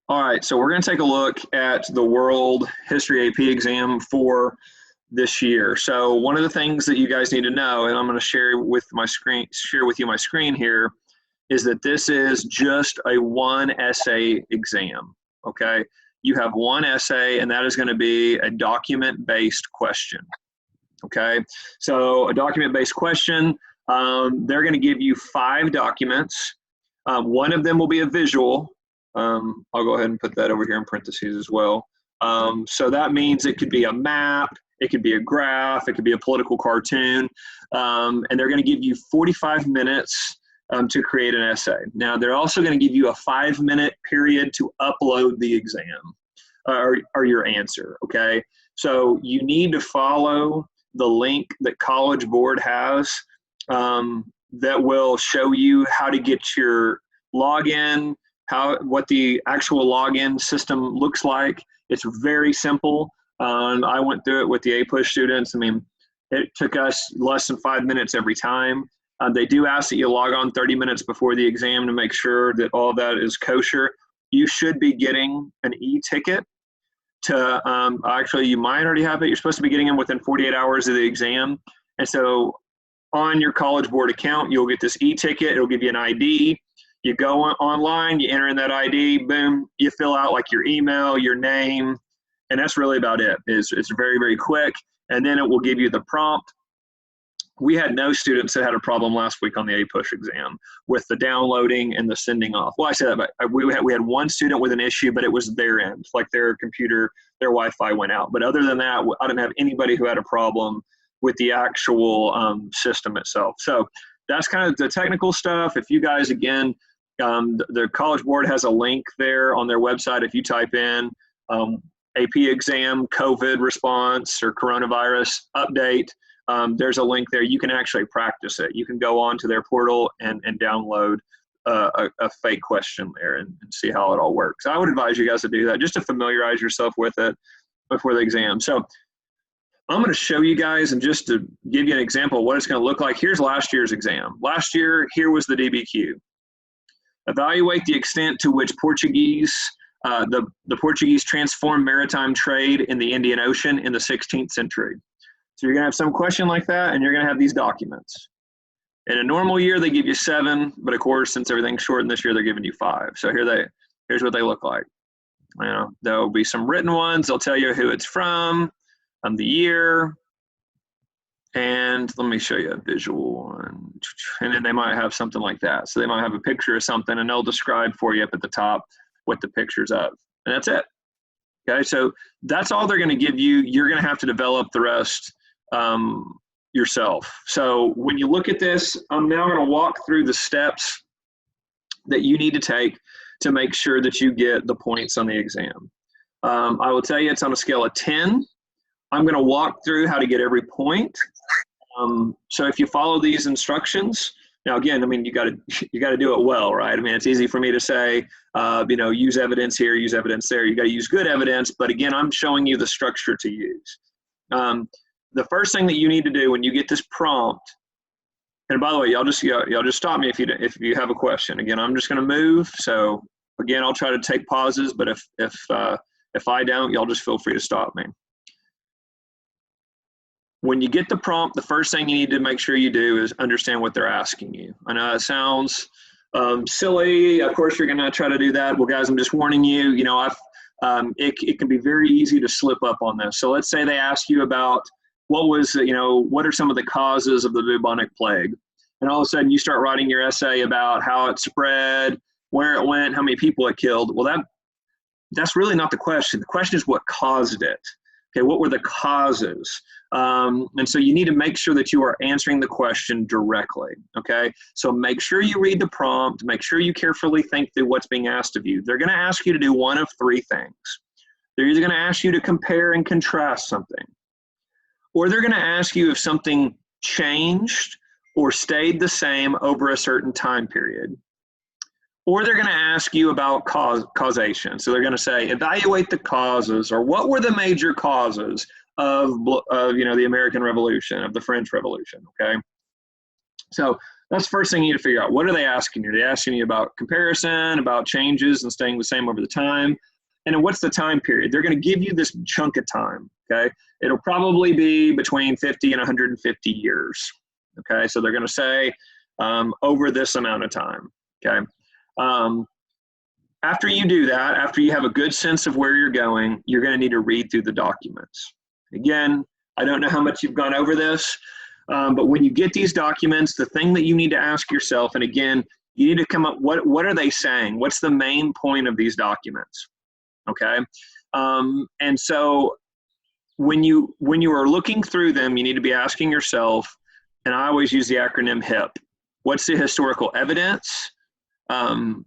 All right, so we're going to take a look at the World History AP exam for this year. So one of the things that you guys need to know, and I'm going to share with you my screen here, is that this is just a one essay exam. Okay, you have one essay, and that is going to be a document-based question. Okay, so a document-based question. They're going to give you 5 documents. One of them will be a visual. I'll go ahead and put that over here in parentheses as well. So that means it could be a map, it could be a graph, it could be a political cartoon, and they're going to give you 45 minutes to create an essay. Now, they're also going to give you a 5-minute period to upload the exam or your answer, okay? So you need to follow the link that College Board has that will show you how to get your login, what the actual login system looks like. It's very simple. I went through it with the APUSH students. I mean, it took us less than 5 minutes every time. They do ask that you log on 30 minutes before the exam to make sure that all that is kosher. You should be getting an e-ticket to, actually you might already have it. You're supposed to be getting them within 48 hours of the exam. And so on your College Board account, you'll get this e-ticket. It'll give you an ID. You go online, you enter in that ID, boom, you fill out like your email, your name, and that's really about it. It's very, very quick, and then it will give you the prompt. We had no students that had a problem last week on the APUSH exam with the downloading and the sending off. Well, I said that, but we had one student with an issue, but it was their end, like their computer, their Wi-Fi went out. But other than that, I didn't have anybody who had a problem with the actual system itself. So that's kind of the technical stuff. If you guys, again, the College Board has a link there on their website. If you type in AP exam, COVID response, or coronavirus update, there's a link there. You can actually practice it. You can go on to their portal and download a fake question there and see how it all works. I would advise you guys to do that just to familiarize yourself with it before the exam. So I'm going to show you guys, and just to give you an example of what it's going to look like, here's last year's exam. Last year, here was the DBQ. Evaluate the extent to which Portuguese, the Portuguese transformed maritime trade in the Indian Ocean in the 16th century. So you're going to have some question like that, and you're going to have these documents. In a normal year, they give you 7, but of course, since everything's shortened this year, they're giving you 5. So here's what they look like. You know, there'll be some written ones. They'll tell you who it's from, the year, and let me show you a visual one. And then they might have something like that. So they might have a picture of something, and they'll describe for you up at the top what the picture's of. And that's it. Okay, so that's all they're going to give you. You're going to have to develop the rest yourself. So when you look at this, I'm now going to walk through the steps that you need to take to make sure that you get the points on the exam. I will tell you it's on a scale of 10. I'm going to walk through how to get every point. So if you follow these instructions, now again, I mean, you got to do it well, right? I mean, it's easy for me to say, you know, use evidence here, use evidence there. You got to use good evidence, but again, I'm showing you the structure to use. The first thing that you need to do when you get this prompt, and by the way, y'all just stop me if you have a question. Again, I'm just going to move. So again, I'll try to take pauses, but if I don't, y'all just feel free to stop me. When you get the prompt, the first thing you need to make sure you do is understand what they're asking you. I know it sounds silly. Of course, you're going to try to do that. Well, guys, I'm just warning you. You know, it can be very easy to slip up on this. So let's say they ask you about what are some of the causes of the bubonic plague, and all of a sudden you start writing your essay about how it spread, where it went, how many people it killed. Well, that's really not the question. The question is what caused it. Okay, what were the causes? And so you need to make sure that you are answering the question directly, okay? So make sure you read the prompt, make sure you carefully think through what's being asked of you. They're gonna ask you to do one of 3 things. They're either gonna ask you to compare and contrast something, or they're gonna ask you if something changed or stayed the same over a certain time period. Or they're going to ask you about causation. So they're going to say, evaluate the causes, or what were the major causes of the American Revolution, of the French Revolution, okay? So That's the first thing you need to figure out. What are they asking you? Are they asking you about comparison, about changes and staying the same over the time? And then what's the time period? They're going to give you this chunk of time, okay? It'll probably be between 50 and 150 years, okay? So they're going to say over this amount of time, okay? After you do that, after you have a good sense of where you're going, you're going to need to read through the documents. Again, I don't know how much you've gone over this, but when you get these documents, the thing that you need to ask yourself, and again, you need to come up, what are they saying? What's the main point of these documents? Okay. And so when you are looking through them, you need to be asking yourself, and I always use the acronym HIP. What's the historical evidence? I'm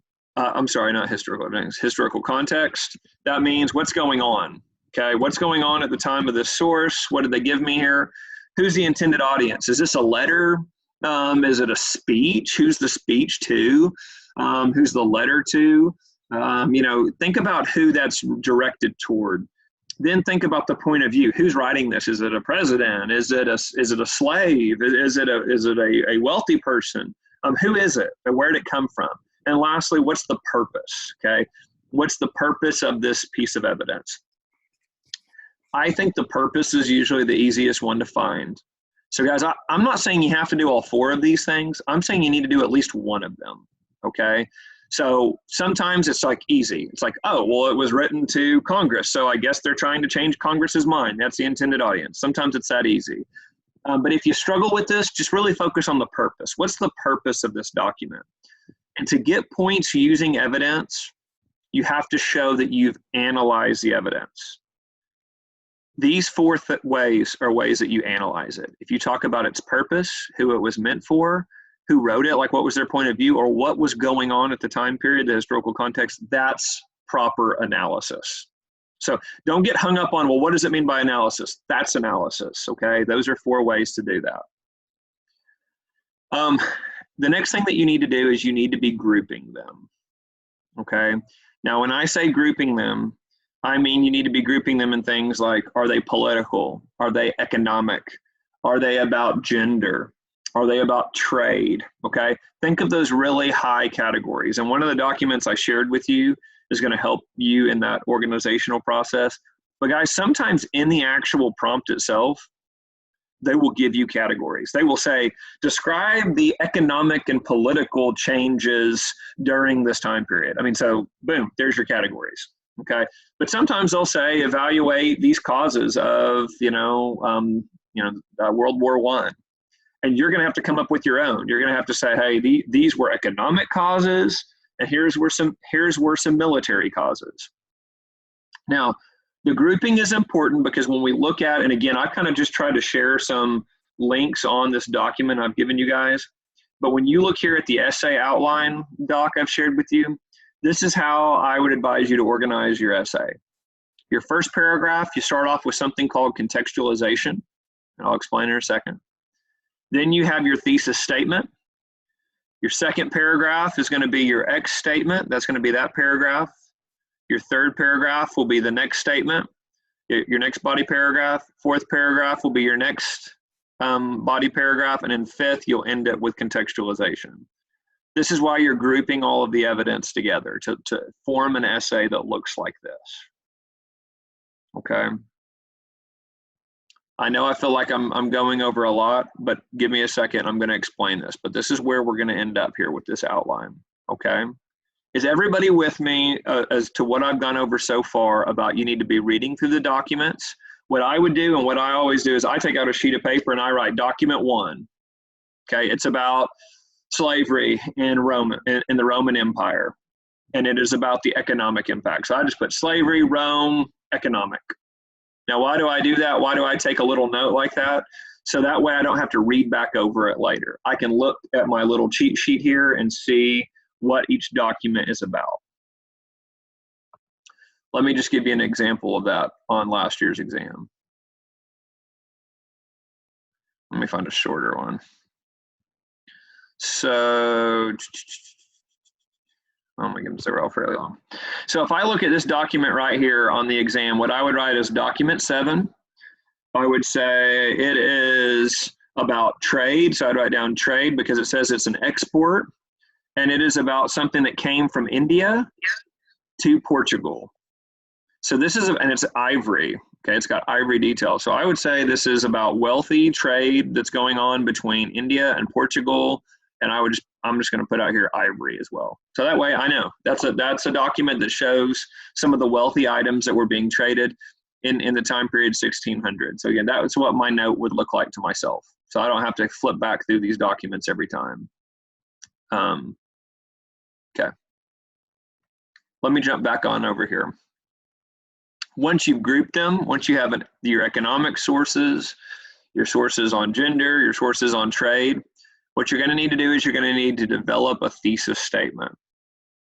sorry, not historical evidence, historical context. That means what's going on. Okay. What's going on at the time of this source? What did they give me here? Who's the intended audience? Is this a letter? Is it a speech? Who's the speech to? Who's the letter to? Think about who that's directed toward. Then think about the point of view. Who's writing this? Is it a president? Is it a slave? Is it a wealthy person? Who is it? And where did it come from? And lastly, what's the purpose? Okay, what's the purpose of this piece of evidence? I think the purpose is usually the easiest one to find. So guys, I'm not saying you have to do all four of these things. I'm saying you need to do at least one of them. Okay. So sometimes it's like easy. It's like, oh, well, it was written to Congress, so I guess they're trying to change Congress's mind. That's the intended audience. Sometimes it's that easy. But if you struggle with this, just really focus on the purpose. What's the purpose of this document? And to get points using evidence, you have to show that you've analyzed the evidence. These four ways are ways that you analyze it. If you talk about its purpose, who it was meant for, who wrote it, like what was their point of view, or what was going on at the time period, the historical context, that's proper analysis. So don't get hung up on, well, what does it mean by analysis? That's analysis, okay? Those are four ways to do that. The next thing that you need to do is you need to be grouping them, okay? Now, when I say grouping them, I mean you need to be grouping them in things like, are they political? Are they economic? Are they about gender? Are they about trade? Okay, think of those really high categories. And one of the documents I shared with you is going to help you in that organizational process. But guys, sometimes in the actual prompt itself, they will give you categories. They will say, describe the economic and political changes during this time period. I mean, so boom, there's your categories. Okay, but sometimes they'll say, evaluate these causes of, World War I. And you're going to have to come up with your own. You're going to have to say, hey, these were economic causes, and here's where some military causes. Now, the grouping is important because when we look at, and again, I kind of just tried to share some links on this document I've given you guys. But when you look here at the essay outline doc I've shared with you, this is how I would advise you to organize your essay. Your first paragraph, you start off with something called contextualization, and I'll explain in a second. Then you have your thesis statement. Your second paragraph is going to be your X statement. That's going to be that paragraph. Your third paragraph will be the next statement, your next body paragraph. Fourth paragraph will be your next body paragraph. And then fifth, you'll end it with contextualization. This is why you're grouping all of the evidence together to form an essay that looks like this. Okay. I know I feel like I'm going over a lot, but give me a second. I'm going to explain this. But this is where we're going to end up here with this outline. Okay. Is everybody with me as to what I've gone over so far about you need to be reading through the documents? What I would do and what I always do is I take out a sheet of paper and I write document 1. Okay. It's about slavery in the Roman Empire. And it is about the economic impact. So I just put slavery, Rome, economic. Now, why do I do that? Why do I take a little note like that? So that way I don't have to read back over it later. I can look at my little cheat sheet here and see what each document is about. Let me just give you an example of that on last year's exam. Let me find a shorter one. So, oh my goodness, they were all fairly long. So if I look at this document right here on the exam, what I would write is document 7. I would say it is about trade. So I'd write down trade because it says it's an export, and it is about something that came from India to Portugal. So this is, and it's ivory. Okay, it's got ivory detail. So I would say this is about wealthy trade that's going on between India and Portugal. And I'm just going to put out here ivory as well. So that way I know that's a document that shows some of the wealthy items that were being traded in the time period 1600. So again, that's what my note would look like to myself. So I don't have to flip back through these documents every time. Okay. Let me jump back on over here. Once you've grouped them, once you have your economic sources, your sources on gender, your sources on trade, what you're going to need to do is you're going to need to develop a thesis statement.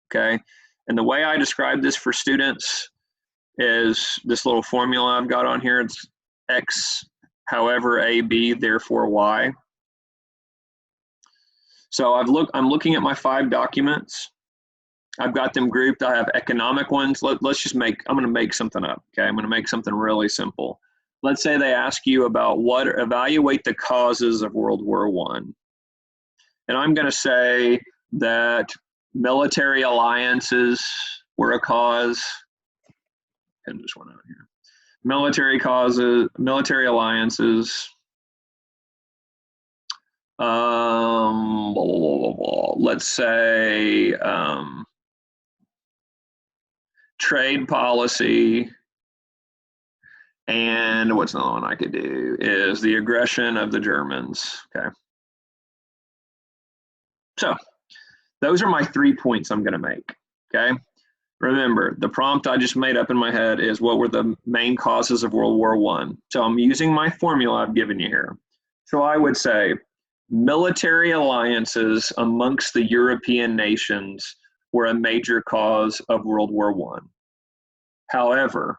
Okay. And the way I describe this for students is this little formula I've got on here. It's X, however, A, B, therefore Y. So I'm looking at my 5 documents. I've got them grouped. I have economic ones. Let's just I'm going to make something up. Okay. I'm going to make something really simple. Let's say they ask you about evaluate the causes of World War I. And I'm going to say that military alliances were a cause. And just one out here. Military alliances. Let's say trade policy, and what's another one I could do is the aggression of the Germans. Okay. So those are my 3 points I'm going to make. Okay. Remember, the prompt I just made up in my head is what were the main causes of World War I. So I'm using my formula I've given you here. So I would say military alliances amongst the European nations were a major cause of World War I. However,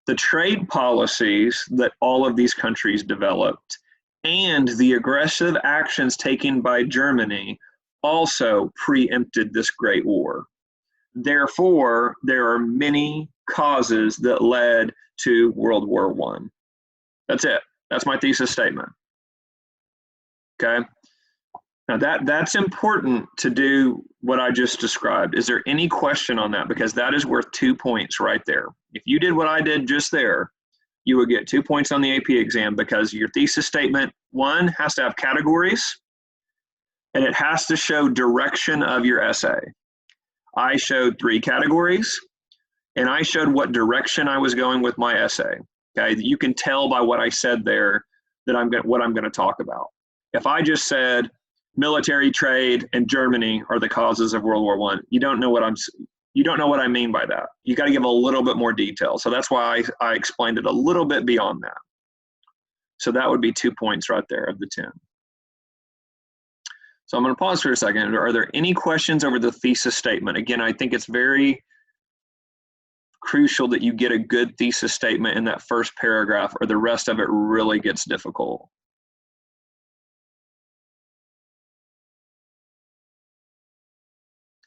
the trade policies that all of these countries developed and the aggressive actions taken by Germany also preempted this Great War. Therefore, there are many causes that led to World War I. That's it. That's my thesis statement. Okay. Now that's important to do what I just described. Is there any question on that? Because that is worth 2 points right there. If you did what I did just there, you would get 2 points on the AP exam because your thesis statement, 1, has to have categories and it has to show direction of your essay. I showed 3 categories and I showed what direction I was going with my essay. Okay, you can tell by what I said there that what I'm going to talk about. If I just said military, trade, and Germany are the causes of World War I, you don't know what I mean by that. You got to give a little bit more detail. So that's why I explained it a little bit beyond that. So that would be 2 points right there of the 10. So I'm going to pause for a second. Are there any questions over the thesis statement? Again, I think it's very crucial that you get a good thesis statement in that first paragraph or the rest of it really gets difficult.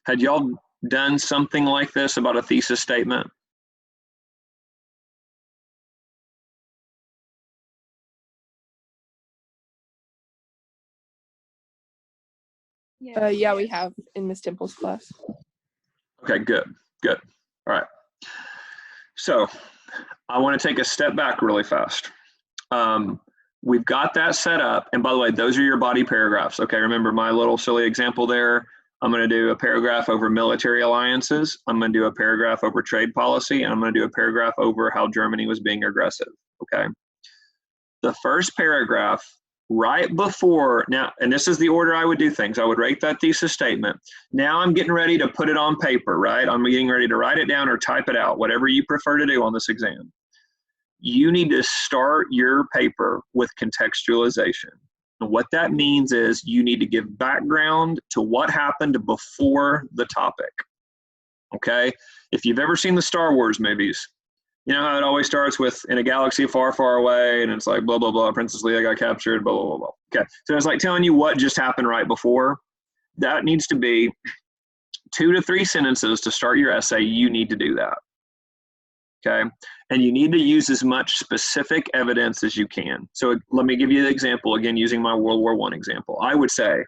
Had y'all done something like this about a thesis statement? Yeah, we have in Miss Temple's class. Okay, good. All right. So I want to take a step back really fast. We've got that set up. And by the way, those are your body paragraphs. Okay, remember my little silly example there? I'm going to do a paragraph over military alliances. I'm going to do a paragraph over trade policy. And I'm going to do a paragraph over how Germany was being aggressive. Okay. The first paragraph right before now, and this is the order I would do things. I would write that thesis statement. Now I'm getting ready to put it on paper, right? I'm getting ready to write it down or type it out, whatever you prefer to do on this exam. You need to start your paper with contextualization. And what that means is you need to give background to what happened before the topic. Okay? If you've ever seen the Star Wars movies, you know how it always starts with in a galaxy far, far away, and it's like blah, blah, blah, Princess Leia got captured, blah, blah, blah, blah. Okay, so it's like telling you what just happened right before. That needs to be 2 to 3 sentences to start your essay. You need to do that. okay? And you need to use as much specific evidence as you can. So let me give you an example, again, using my World War I example. I would say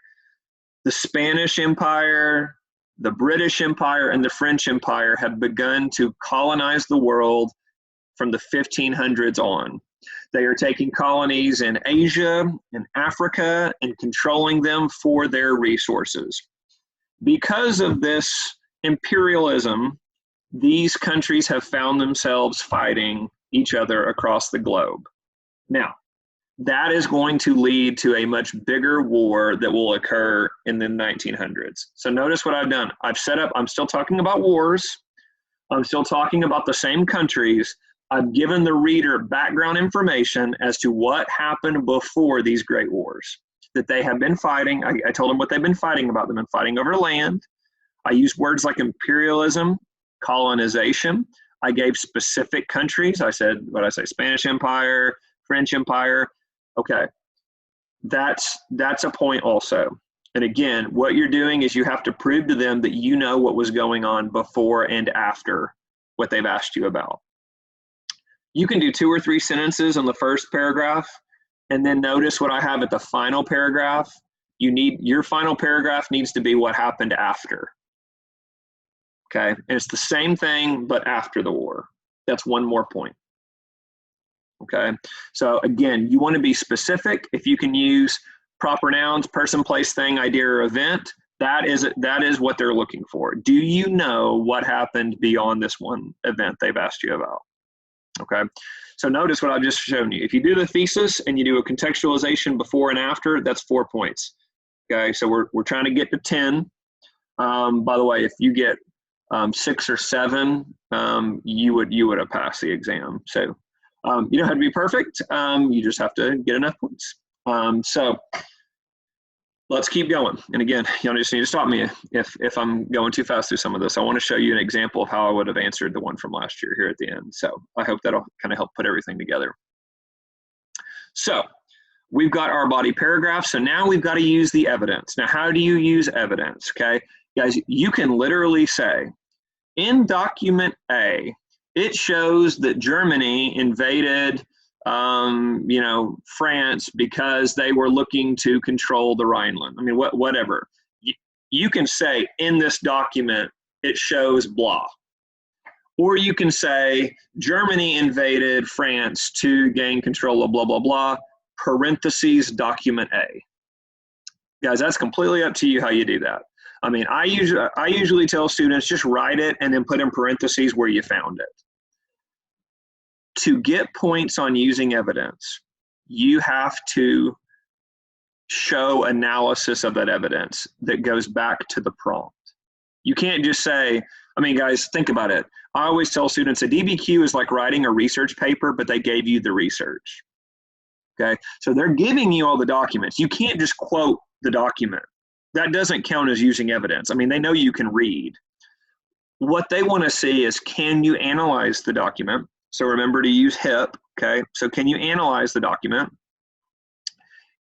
the Spanish Empire, the British Empire, and the French Empire have begun to colonize the world from the 1500s on. They are taking colonies in Asia and Africa and controlling them for their resources. Because of this imperialism, these countries have found themselves fighting each other across the globe. Now, that is going to lead to a much bigger war that will occur in the 1900s. So notice what I've done. I've set up, I'm still talking about wars. I'm still talking about the same countries. I've given the reader background information as to what happened before these great wars that they have been fighting. I told them what they've been fighting about. They've been fighting over land. I used words like imperialism, colonization. I gave specific countries. I said, what did I say? Spanish Empire, French Empire. Okay, that's a point also. And again, what you're doing is you have to prove to them that you know what was going on before and after what they've asked you about. You can do 2 or 3 sentences on the first paragraph, and then notice what I have at the final paragraph. Your final paragraph needs to be what happened after. Okay, and it's the same thing, but after the war. That's one more point. Okay, so again, you want to be specific. If you can use proper nouns, person, place, thing, idea, or event, that is what they're looking for. Do you know what happened beyond this one event they've asked you about? Okay, so notice what I've just shown you. If you do the thesis and you do a contextualization before and after, that's 4 points. Okay, so we're trying to get to 10. By the way, if you get 6 or 7, you would have passed the exam. So you don't have to be perfect. You just have to get enough points. So let's keep going. And again, y'all just need to stop me if I'm going too fast through some of this. I want to show you an example of how I would have answered the one from last year here at the end. So I hope that'll kind of help put everything together. So we've got our body paragraph. So now we've got to use the evidence. Now, how do you use evidence? Okay, guys, you can literally say, in document A, it shows that Germany invaded France because they were looking to control the Rhineland. I mean, whatever. You can say in this document, it shows blah. Or you can say Germany invaded France to gain control of blah, blah, blah, parentheses, document A. Guys, that's completely up to you how you do that. I mean, I usually tell students just write it and then put in parentheses where you found it. To get points on using evidence, you have to show analysis of that evidence that goes back to the prompt. You can't just say, I mean, guys, think about it. I always tell students a DBQ is like writing a research paper, but they gave you the research. Okay, so they're giving you all the documents. You can't just quote the document. That doesn't count as using evidence. I mean, they know you can read. What they want to see is, can you analyze the document? So remember to use HIP, okay? So can you analyze the document?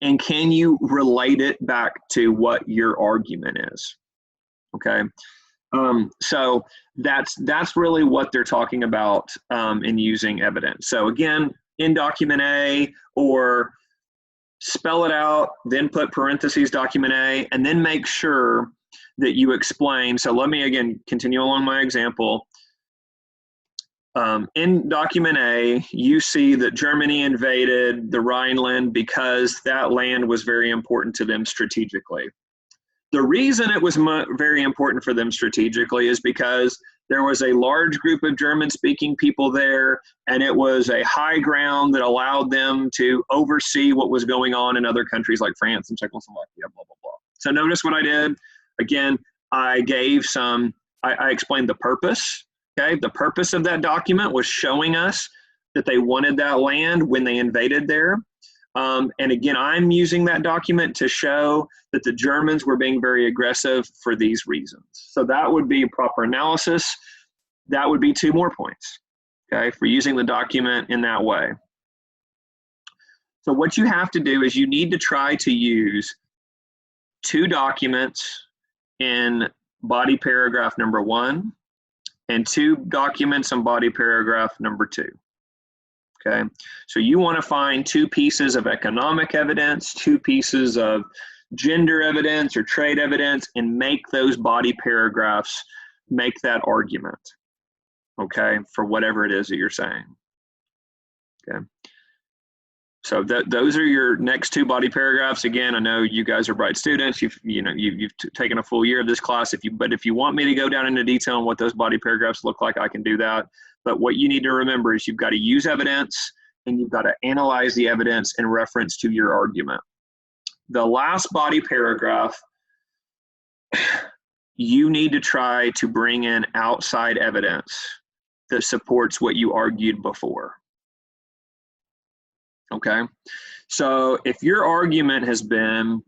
And can you relate it back to what your argument is, okay? So that's really what they're talking about in using evidence. So again, in document A, or spell it out, then put parentheses document A, and then make sure that you explain. So let me again continue along my example. In document A, you see that Germany invaded the Rhineland because that land was very important to them strategically. The reason it was very important for them strategically is because there was a large group of German-speaking people there, and it was a high ground that allowed them to oversee what was going on in other countries like France and Czechoslovakia, blah, blah, blah. So notice what I did. Again, I explained the purpose. Okay, the purpose of that document was showing us that they wanted that land when they invaded there. And again, I'm using that document to show that the Germans were being very aggressive for these reasons. So that would be proper analysis. That would be 2 more points, okay, for using the document in that way. So what you have to do is you need to try to use 2 documents in body paragraph number 1 and 2 documents on body paragraph number 2. Okay, so you want to find 2 pieces of economic evidence, 2 pieces of gender evidence or trade evidence, and make those body paragraphs make that argument, okay, for whatever it is that you're saying. Okay, so those are your next 2 body paragraphs. Again, I know you guys are bright students. You've taken a full year of this class. But if you want me to go down into detail on what those body paragraphs look like, I can do that. But what you need to remember is you've got to use evidence and you've got to analyze the evidence in reference to your argument. The last body paragraph, you need to try to bring in outside evidence that supports what you argued before. Okay, so if your argument has been,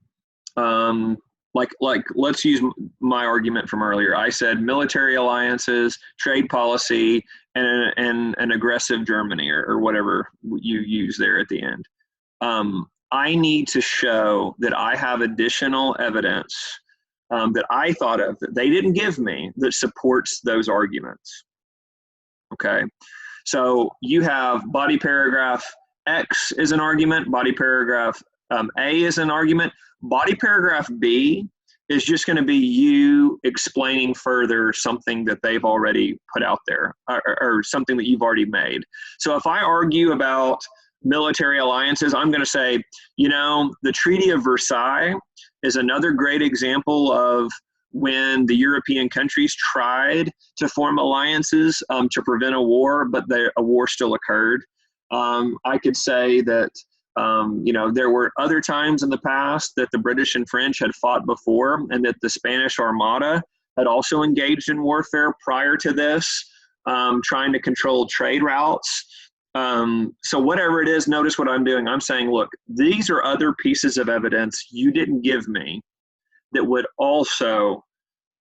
like let's use my argument from earlier. I said military alliances, trade policy, and an aggressive Germany, or whatever you use there at the end. I need to show that I have additional evidence that I thought of that they didn't give me that supports those arguments. Okay, so you have body paragraph X is an argument, body paragraph A is an argument. Body paragraph B is just going to be you explaining further something that they've already put out there, or something that you've already made. So if I argue about military alliances, I'm going to say, the Treaty of Versailles is another great example of when the European countries tried to form alliances to prevent a war, but a war still occurred. I could say that, there were other times in the past that the British and French had fought before, and that the Spanish Armada had also engaged in warfare prior to this, trying to control trade routes. So whatever it is, notice what I'm doing. I'm saying, look, these are other pieces of evidence you didn't give me that would also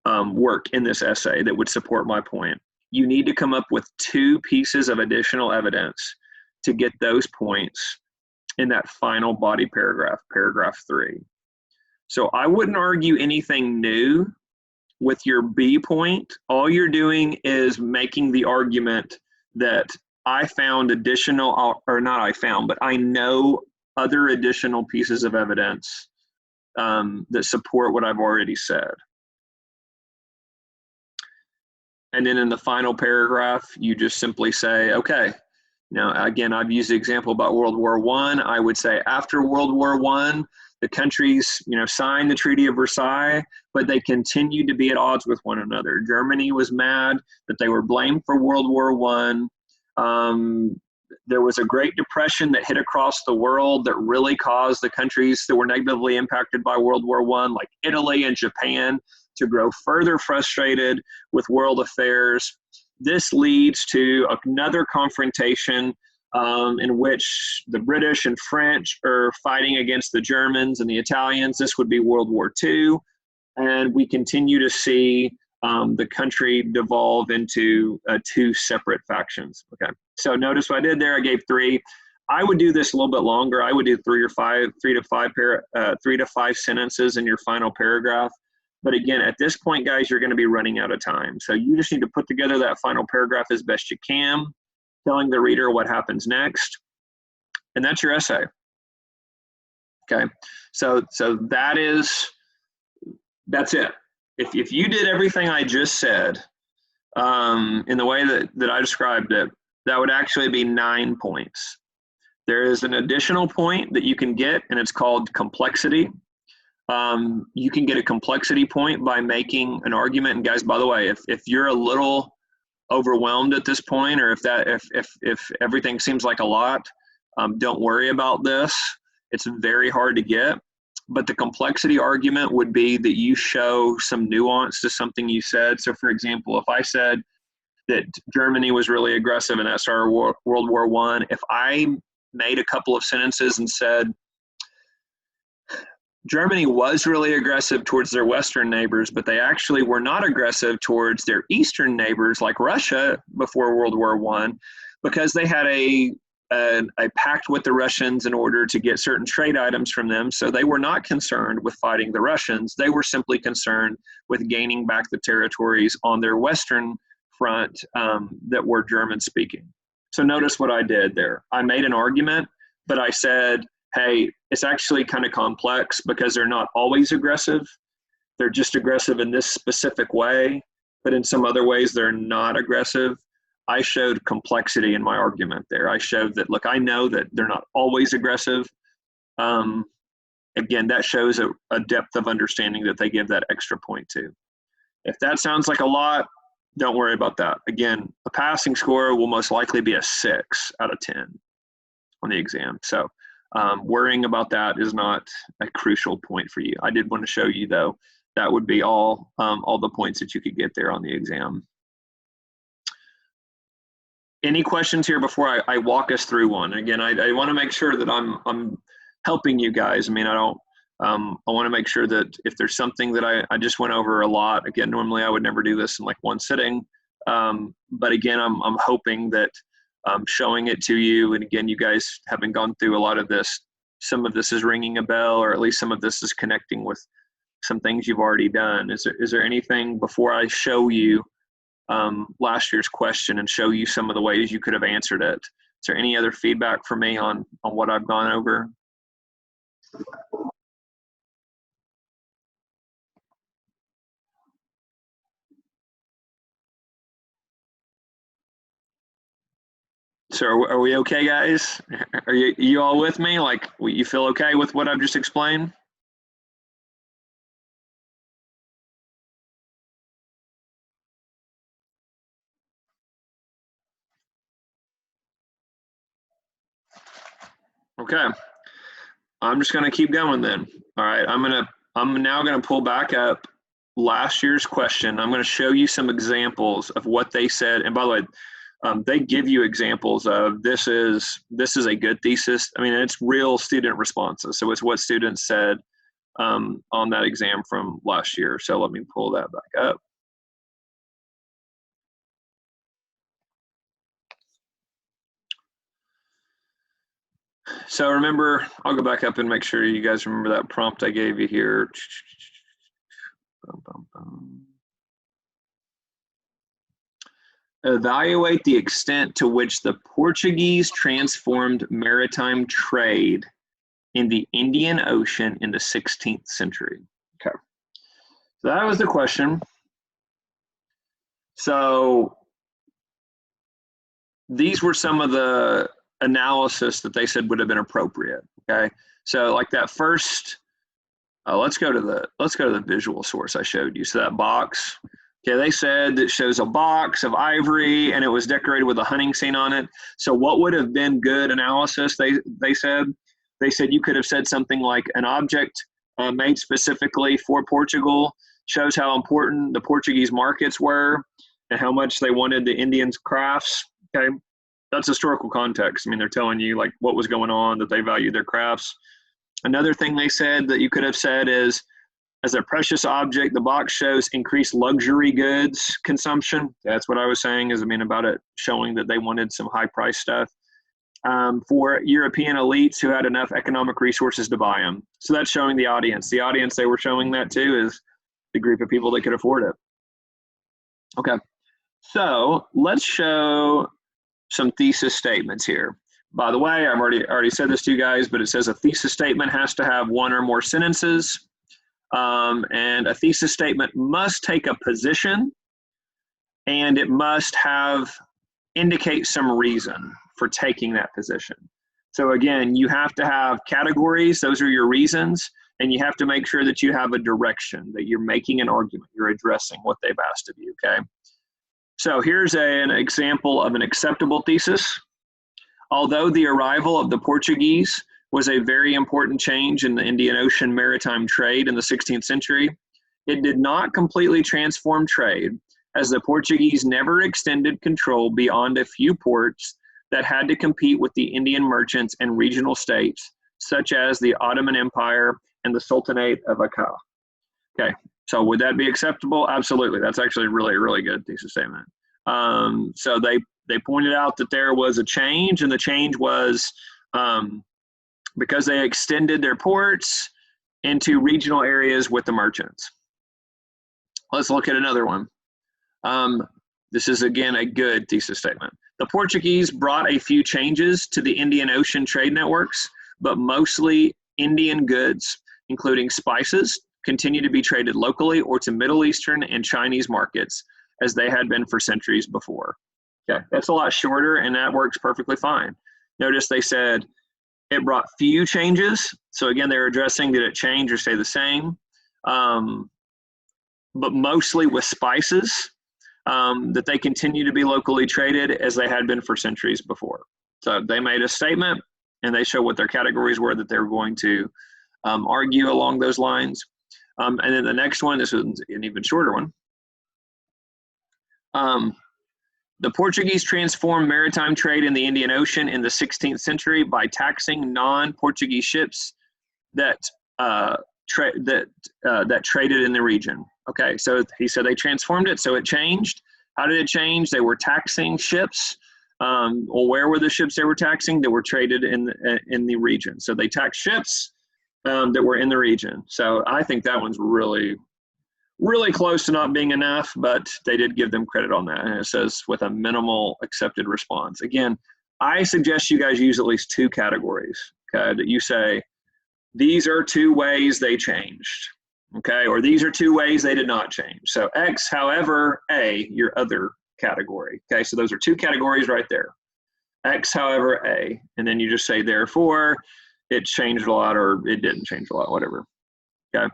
work in this essay that would support my point. You need to come up with 2 pieces of additional evidence to get those points in that final body paragraph, paragraph 3. So I wouldn't argue anything new with your B point. All you're doing is making the argument that I found additional, or not I found, but I know other additional pieces of evidence that support what I've already said. And then in the final paragraph, you just simply say, okay, now again, I've used the example about World War I. I would say after World War I, the countries, signed the Treaty of Versailles, but they continued to be at odds with one another. Germany was mad that they were blamed for World War I. There was a Great Depression that hit across the world that really caused the countries that were negatively impacted by World War I, like Italy and Japan, to grow further frustrated with world affairs. This leads to another confrontation in which the British and French are fighting against the Germans and the Italians. This would be World War II. And we continue to see the country devolve into 2 separate factions. Okay, so notice what I did there. I gave 3. I would do this a little bit longer. I would do 3 to 5 sentences in your final paragraph. But again, at this point, guys, you're going to be running out of time. So you just need to put together that final paragraph as best you can, telling the reader what happens next. And that's your essay. Okay, so that's it. If you did everything I just said in the way that I described it, that would actually be 9 points. There is an additional point that you can get, and it's called complexity. You can get a complexity point by making an argument. And guys, by the way, if you're a little overwhelmed at this point, or if everything seems like a lot, don't worry about this. It's very hard to get. But the complexity argument would be that you show some nuance to something you said. So for example, if I said that Germany was really aggressive and that started World War I, if I made a couple of sentences and said, Germany was really aggressive towards their Western neighbors, but they actually were not aggressive towards their Eastern neighbors like Russia before World War I, because they had a pact with the Russians in order to get certain trade items from them. So they were not concerned with fighting the Russians. They were simply concerned with gaining back the territories on their Western front that were German speaking. So notice what I did there. I made an argument, but I said, hey, it's actually kind of complex because they're not always aggressive. They're just aggressive in this specific way, but in some other ways they're not aggressive. I showed complexity in my argument there. I showed that, look, I know that they're not always aggressive. Again, that shows a depth of understanding that they give that extra point to. If that sounds like a lot, don't worry about that. Again, a passing score will most likely be a 6 out of 10 on the exam. So worrying about that is not a crucial point for you. I did want to show you, though, that would be all the points that you could get there on the exam. Any questions here before I walk us through one? Again, I want to make sure that I'm helping you guys. I mean, I want to make sure that if there's something that I just went over a lot, again, normally I would never do this in like one sitting. But again, I'm hoping that showing it to you, and again, you guys having gone through a lot of this, some of this is ringing a bell, or at least some of this is connecting with some things you've already done. Is there anything before I show you last year's question and show you some of the ways you could have answered it? Is there any other feedback for me on what I've gone over? So are we okay, guys? Are you all with me? Like, you feel okay with what I've just explained? Okay. I'm just going to keep going then. All right. I'm now going to pull back up last year's question. I'm going to show you some examples of what they said. And by the way, they give you examples of this is a good thesis. I mean, it's real student responses. So it's what students said on that exam from last year. So let me pull that back up. So remember, I'll go back up and make sure you guys remember that prompt I gave you here. Evaluate the extent to which the Portuguese transformed maritime trade in the Indian Ocean in the 16th century. Okay, so that was the question. So these were some of the analysis that they said would have been appropriate. Okay, so like that first, let's go to the visual source I showed you. So that box. Okay, they said that shows a box of ivory and it was decorated with a hunting scene on it. So what would have been good analysis? They said you could have said something like an object made specifically for Portugal shows how important the Portuguese markets were and how much they wanted the Indians' crafts. Okay, that's historical context. I mean, they're telling you like what was going on, that they valued their crafts. Another thing they said that you could have said is, as a precious object, the box shows increased luxury goods consumption. That's what I was saying, is I mean about it showing that they wanted some high price stuff for European elites who had enough economic resources to buy them. So that's showing the audience. The audience they were showing that to is the group of people that could afford it. Okay, so let's show some thesis statements here. By the way, I've already said this to you guys, but it says a thesis statement has to have one or more sentences. And a thesis statement must take a position, and it must indicate some reason for taking that position. So again, you have to have categories, those are your reasons, and you have to make sure that you have a direction, that you're making an argument, you're addressing what they've asked of you, okay? So here's an example of an acceptable thesis. Although the arrival of the Portuguese was a very important change in the Indian Ocean maritime trade in the 16th century, it did not completely transform trade, as the Portuguese never extended control beyond a few ports that had to compete with the Indian merchants and regional states, such as the Ottoman Empire and the Sultanate of Akkha. Okay, so would that be acceptable? Absolutely. That's actually a really, really good thesis statement. So they pointed out that there was a change, and the change was because they extended their ports into regional areas with the merchants. Let's look at another one. This is, again, a good thesis statement. The Portuguese brought a few changes to the Indian Ocean trade networks, but mostly Indian goods, including spices, continue to be traded locally or to Middle Eastern and Chinese markets as they had been for centuries before. Okay, that's a lot shorter, and that works perfectly fine. Notice they said it brought few changes. So again, they're addressing did it change or stay the same, but mostly with spices, that they continue to be locally traded as they had been for centuries before. So they made a statement, and they show what their categories were that they were going to argue along those lines. And then the next one, this is an even shorter one. The Portuguese transformed maritime trade in the Indian Ocean in the 16th century by taxing non-Portuguese ships that traded in the region. Okay, so he said they transformed it, so it changed. How did it change? They were taxing ships. Well, where were the ships they were taxing? That were traded in the region. So they taxed ships that were in the region. So I think that one's really, really close to not being enough, but they did give them credit on that. And it says with a minimal accepted response. Again, I suggest you guys use at least two categories, okay, that you say, these are two ways they changed, okay, or these are two ways they did not change. So X, however, A, your other category, okay, so those are two categories right there. X, however, A, and then you just say, therefore, it changed a lot or it didn't change a lot, whatever, okay.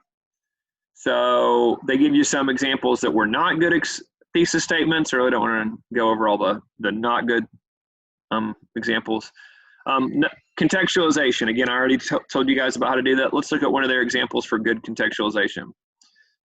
So they give you some examples that were not good thesis statements. I really don't want to go over all the not good examples. Contextualization. Again, I already told you guys about how to do that. Let's look at one of their examples for good contextualization.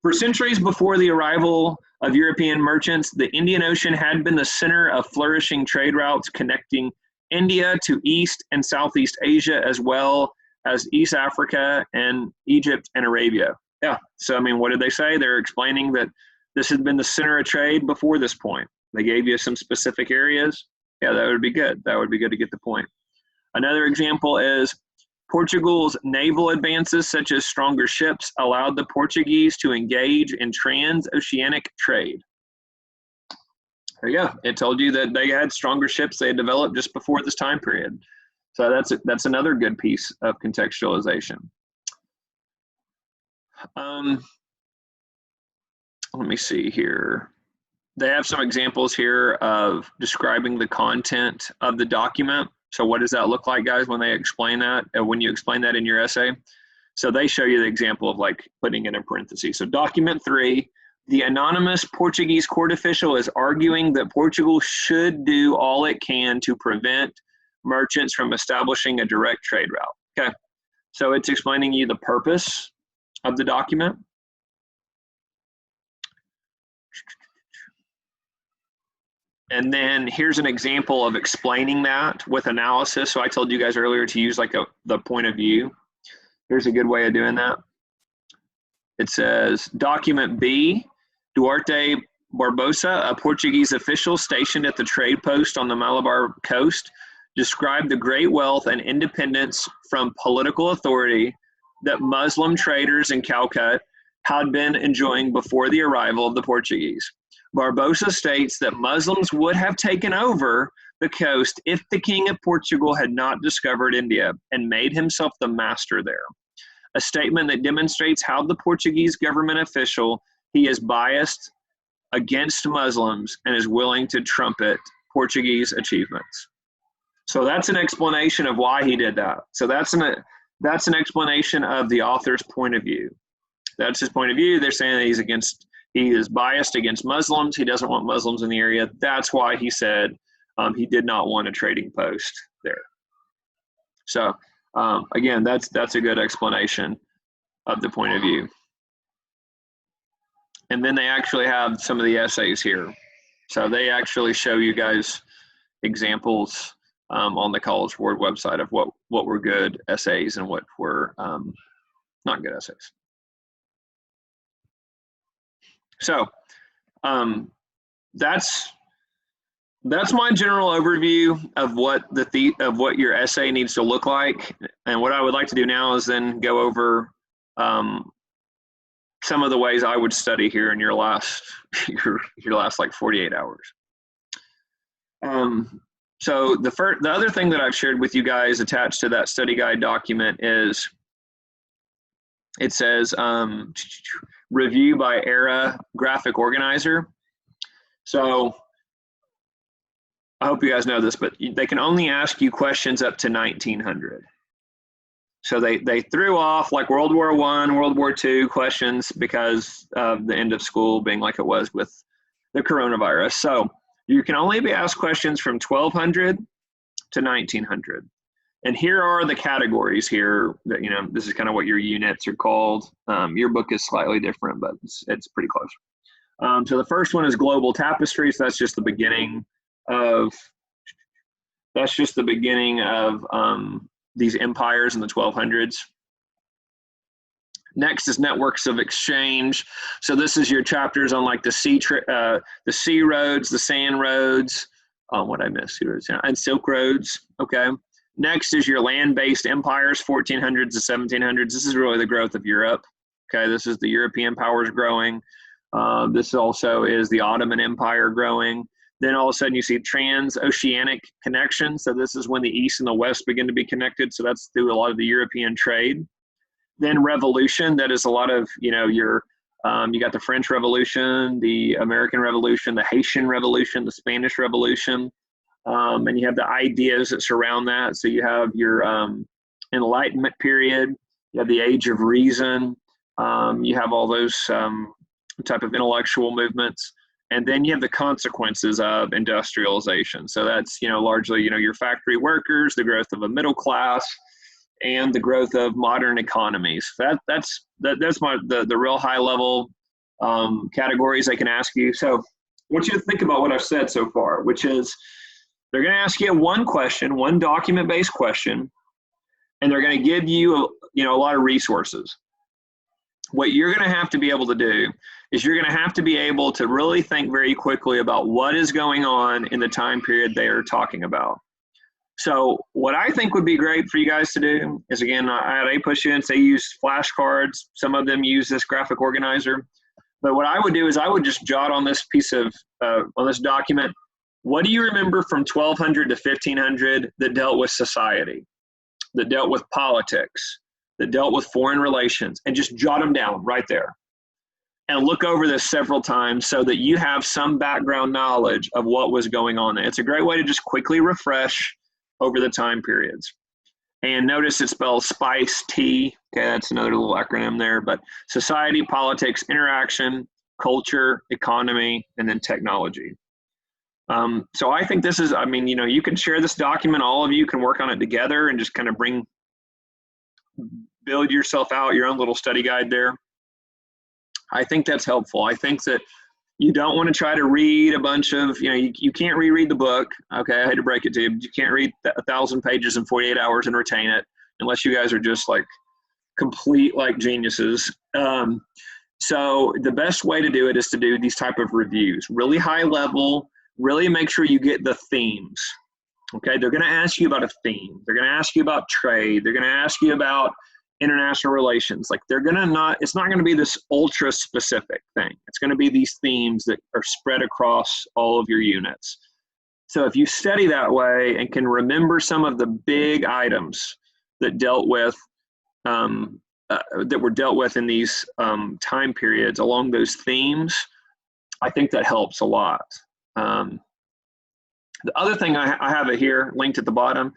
For centuries before the arrival of European merchants, the Indian Ocean had been the center of flourishing trade routes connecting India to East and Southeast Asia, as well as East Africa and Egypt and Arabia. Yeah, so I mean, what did they say? They're explaining that this had been the center of trade before this point. They gave you some specific areas. Yeah, that would be good. That would be good to get the point. Another example is Portugal's naval advances, such as stronger ships, allowed the Portuguese to engage in transoceanic trade. There you go. It told you that they had stronger ships they had developed just before this time period. So that's another good piece of contextualization. Let me see here. They have some examples here of describing the content of the document. So what does that look like, guys, when they explain that, when you explain that in your essay? So they show you the example of like putting it in parentheses. So document 3, the anonymous Portuguese court official is arguing that Portugal should do all it can to prevent merchants from establishing a direct trade route. Okay, so it's explaining you the purpose of the document. And then here's an example of explaining that with analysis. So I told you guys earlier to use like the point of view. Here's a good way of doing that. It says, document B, Duarte Barbosa, a Portuguese official stationed at the trade post on the Malabar coast, described the great wealth and independence from political authority that Muslim traders in Calcutta had been enjoying before the arrival of the Portuguese. Barbosa states that Muslims would have taken over the coast if the King of Portugal had not discovered India and made himself the master there. A statement that demonstrates how the Portuguese government official, he is biased against Muslims and is willing to trumpet Portuguese achievements. So that's an explanation of why he did that. So that's an explanation of the author's point of view. That's his point of view. They're saying that he is biased against Muslims. He doesn't want Muslims in the area. That's why he said he did not want a trading post there. So again, that's a good explanation of the point of view. And then they actually have some of the essays here. So they actually show you guys examples on the College Board website of what were good essays and what were not good essays. So that's my general overview of what your essay needs to look like. And what I would like to do now is then go over some of the ways I would study here in your last like 48 hours. So the other thing that I've shared with you guys attached to that study guide document is it says review by era graphic organizer. So I hope you guys know this, but they can only ask you questions up to 1900. So they threw off like World War I, World War II questions because of the end of school being like it was with the coronavirus. So you can only be asked questions from 1200 to 1900. And here are the categories here that, you know, this is kind of what your units are called. Your book is slightly different, but it's pretty close. So the first one is global tapestry. So that's just the beginning of these empires in the 1200s. Next is networks of exchange. So this is your chapters on like the sea roads, the sand roads. What I missed? And Silk roads. Okay. Next is your land-based empires, 1400s to 1700s. This is really the growth of Europe. Okay, this is the European powers growing. This also is the Ottoman Empire growing. Then all of a sudden you see transoceanic connections. So this is when the East and the West begin to be connected. So that's through a lot of the European trade. Then revolution, that is a lot of, you know, you got the French Revolution, the American Revolution, the Haitian Revolution, the Spanish Revolution. And you have the ideas that surround that. So you have your Enlightenment period, you have the Age of Reason, you have all those type of intellectual movements. And then you have the consequences of industrialization. So that's, you know, largely, you know, your factory workers, the growth of a middle class, and the growth of modern economies. That's the real high level categories they can ask you. So I want you to think about what I've said so far, which is they're going to ask you one question, one document-based question, and they're going to give you, a lot of resources. What you're going to have to be able to do is you're going to have to be able to really think very quickly about what is going on in the time period they are talking about. So what I think would be great for you guys to do is, again, I had APUS students, they use flashcards. Some of them use this graphic organizer. But what I would do is I would just jot on this piece of, on this document, what do you remember from 1200 to 1500 that dealt with society, that dealt with politics, that dealt with foreign relations, and just jot them down right there. And look over this several times so that you have some background knowledge of what was going on there. It's a great way to just quickly refresh over the time periods. And notice it spells SPICE T. Okay, that's another little acronym there, but society, politics, interaction, culture, economy, and then technology. So I think this is, you can share this document, all of you can work on it together and just kind of build yourself out your own little study guide there. I think that's helpful. I think that you don't want to try to read a bunch of, you can't reread the book. Okay, I hate to break it to you, but you can't read 1,000 pages in 48 hours and retain it unless you guys are just like complete like geniuses. So the best way to do it is to do these type of reviews, really high level, really make sure you get the themes. Okay, they're going to ask you about a theme. They're going to ask you about trade. They're going to ask you about international relations. Like it's not going to be this ultra specific thing. It's going to be these themes that are spread across all of your units. So if you study that way and can remember some of the big items that were dealt with in these time periods along those themes, I think that helps a lot. The other thing I have it here linked at the bottom,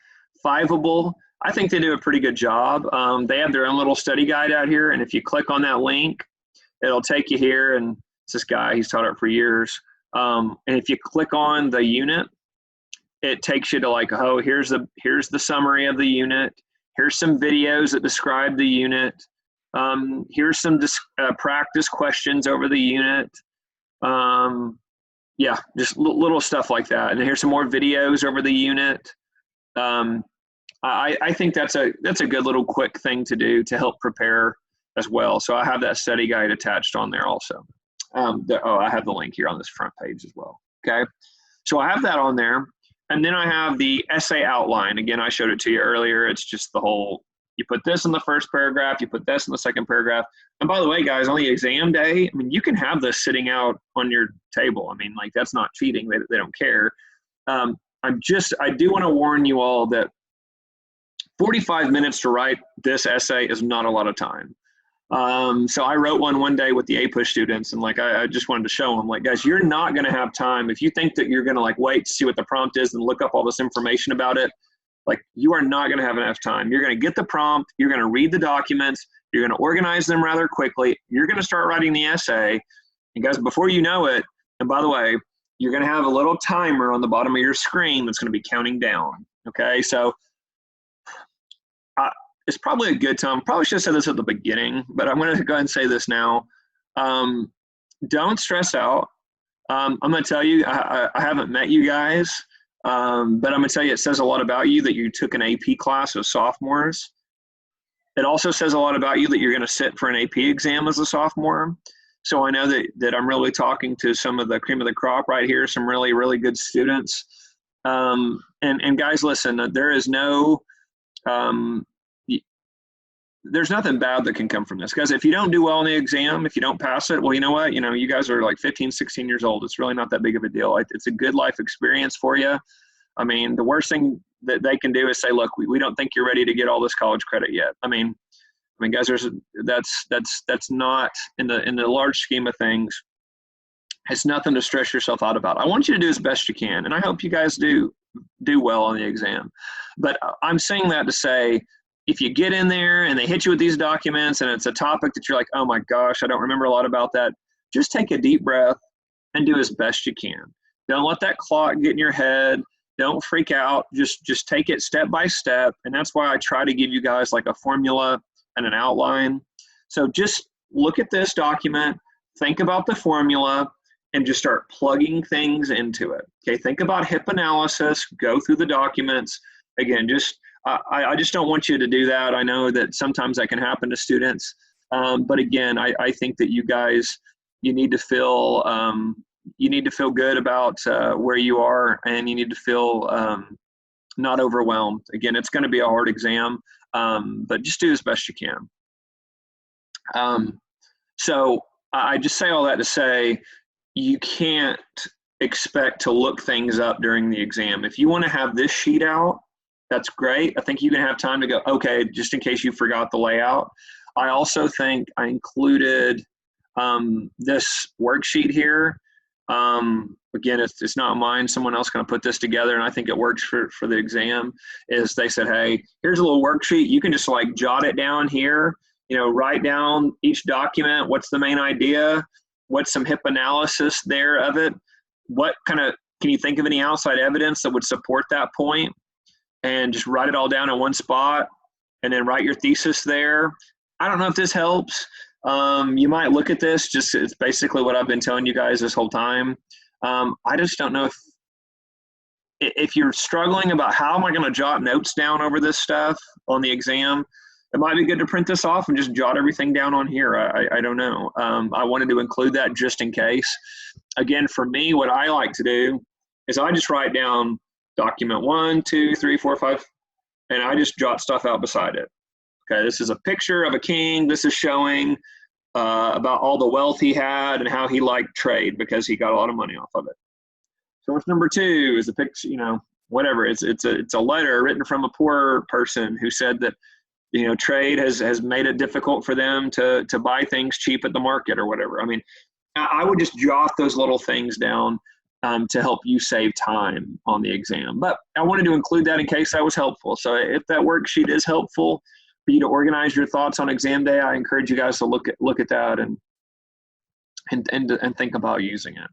Fiveable. I think they do a pretty good job. They have their own little study guide out here, and if you click on that link, it'll take you here, and it's this guy, he's taught it for years. And if you click on the unit, it takes you to like, oh, here's the summary of the unit. Here's some videos that describe the unit. Here's some practice questions over the unit. Yeah, just little stuff like that. And here's some more videos over the unit. I think that's a good little quick thing to do to help prepare as well. So I have that study guide attached on there also. I have the link here on this front page as well. Okay, so I have that on there. And then I have the essay outline. Again, I showed it to you earlier. It's just the whole, you put this in the first paragraph, you put this in the second paragraph. And by the way, guys, on the exam day, you can have this sitting out on your table. Like that's not cheating. They don't care. I do want to warn you all that 45 minutes to write this essay is not a lot of time. So I wrote one day with the APUSH students, and like I just wanted to show them, like, guys, you're not going to have time if you think that you're going to like wait to see what the prompt is and look up all this information about it. Like, you are not going to have enough time. You're going to get the prompt, you're going to read the documents, you're going to organize them rather quickly, you're going to start writing the essay, and guys, before you know it, and by the way, you're going to have a little timer on the bottom of your screen that's going to be counting down. Okay, so it's probably a good time. Probably should have said this at the beginning, but I'm going to go ahead and say this now. Don't stress out. I'm going to tell you, I haven't met you guys, but I'm going to tell you, it says a lot about you that you took an AP class as sophomores. It also says a lot about you that you're going to sit for an AP exam as a sophomore. So I know that I'm really talking to some of the cream of the crop right here, some really, really good students. And guys, listen, there is no, there's nothing bad that can come from this. Guys, if you don't do well in the exam, if you don't pass it, well, you know what? You know, you guys are like 15, 16 years old. It's really not that big of a deal. It's a good life experience for you. I mean, the worst thing that they can do is say, look, we don't think you're ready to get all this college credit yet. I mean, guys, that's not in the large scheme of things. It's nothing to stress yourself out about. I want you to do as best you can, and I hope you guys do well on the exam. But I'm saying that to say, if you get in there and they hit you with these documents and it's a topic that you're like, oh my gosh, I don't remember a lot about that, just take a deep breath and do as best you can. Don't let that clock get in your head. Don't freak out. Just take it step by step. And that's why I try to give you guys like a formula and an outline. So just look at this document, think about the formula, and just start plugging things into it. Okay, think about HIP analysis, go through the documents. Again, I just don't want you to do that. I know that sometimes that can happen to students. But again, I think that you guys, you need to feel good about where you are, and you need to feel not overwhelmed. Again, it's going to be a hard exam, but just do as best you can. So I just say all that to say, you can't expect to look things up during the exam. If you want to have this sheet out, that's great. I think you can have time to go, okay, just in case you forgot the layout. I also think I included this worksheet here. Again, it's not mine. Someone else going to put this together, and I think it works for the exam. Is they said, hey, here's a little worksheet. You can just like jot it down here, you know, write down each document. What's the main idea? What's some HIP analysis there of it? What kind of, can you think of any outside evidence that would support that point? And just write it all down in one spot, and then write your thesis there. I don't know if this helps. You might look at this, just it's basically what I've been telling you guys this whole time. I just don't know if you're struggling about how am I going to jot notes down over this stuff on the exam, it might be good to print this off and just jot everything down on here. I don't know. I wanted to include that just in case. Again, for me, what I like to do is I just write down document 1, 2, 3, 4, 5, and I just jot stuff out beside it. Okay, this is a picture of a king. This is showing about all the wealth he had and how he liked trade because he got a lot of money off of it. Source number 2 is a picture, you know, whatever. It's a letter written from a poor person who said that, you know, trade has made it difficult for them to buy things cheap at the market or whatever. I mean, I would just jot those little things down to help you save time on the exam. But I wanted to include that in case that was helpful. So if that worksheet is helpful for you to organize your thoughts on exam day, I encourage you guys to look at that and think about using it.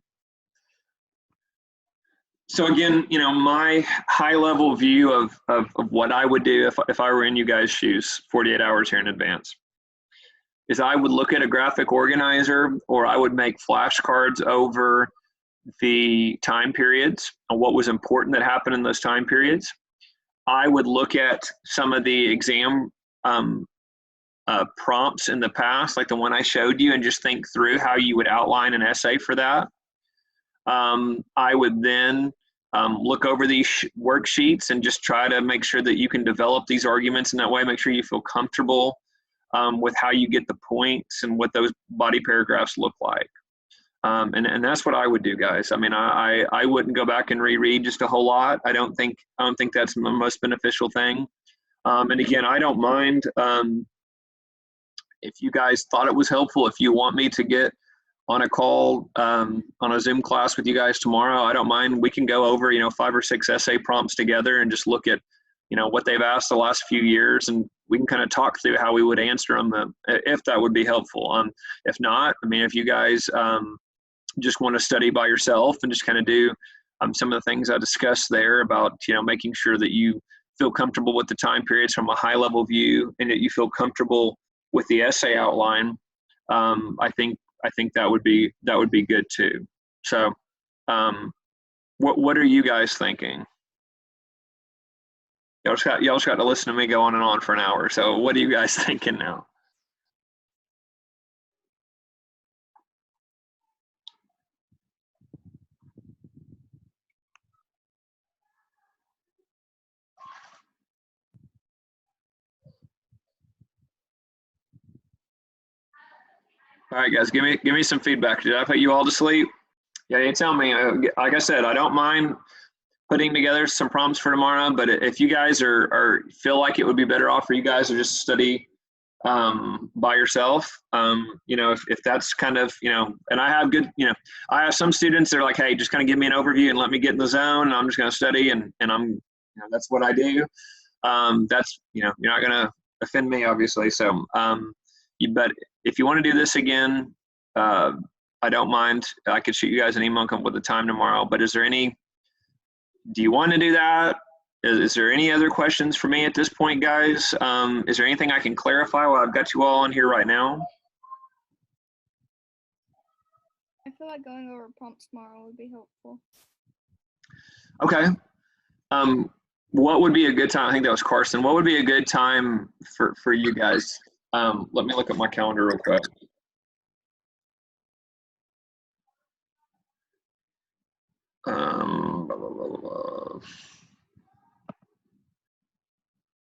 So again, you know, my high level view of what I would do if I were in you guys' shoes 48 hours here in advance is I would look at a graphic organizer, or I would make flashcards over the time periods and what was important that happened in those time periods. I would look at some of the exam prompts in the past, like the one I showed you, and just think through how you would outline an essay for that. I would then look over these worksheets and just try to make sure that you can develop these arguments in that way, make sure you feel comfortable with how you get the points and what those body paragraphs look like. And that's what I would do, guys. I mean, I wouldn't go back and reread just a whole lot. I don't think that's the most beneficial thing. And again, I don't mind if you guys thought it was helpful. If you want me to get on a call on a Zoom class with you guys tomorrow, I don't mind. We can go over 5 or 6 essay prompts together and just look at what they've asked the last few years, and we can kind of talk through how we would answer them if that would be helpful. If not, I mean, if you guys just want to study by yourself and just kind of do some of the things I discussed there about making sure that you feel comfortable with the time periods from a high level view, and that you feel comfortable with the essay outline, I think that would be good too. So what are you guys thinking? Y'all just got to listen to me go on and on for an hour. So what are you guys thinking now? All right, guys, give me some feedback. Did I put you all to sleep? Yeah, you tell me. Like I said, I don't mind putting together some prompts for tomorrow, but if you guys are feel like it would be better off for you guys to just study by yourself, if that's kind of, and I have good, I have some students that are like, hey, just kind of give me an overview and let me get in the zone, and I'm just going to study, and I'm, that's what I do. That's, you're not going to offend me, obviously. So, but if you want to do this again, I don't mind. I could shoot you guys an email and come up with a time tomorrow. But do you want to do that? Is there any other questions for me at this point, guys? Is there anything I can clarify while I've got you all on here right now? I feel like going over prompts tomorrow would be helpful. Okay. What would be a good time? I think that was Carson. What would be a good time for you guys? Let me look at my calendar real quick.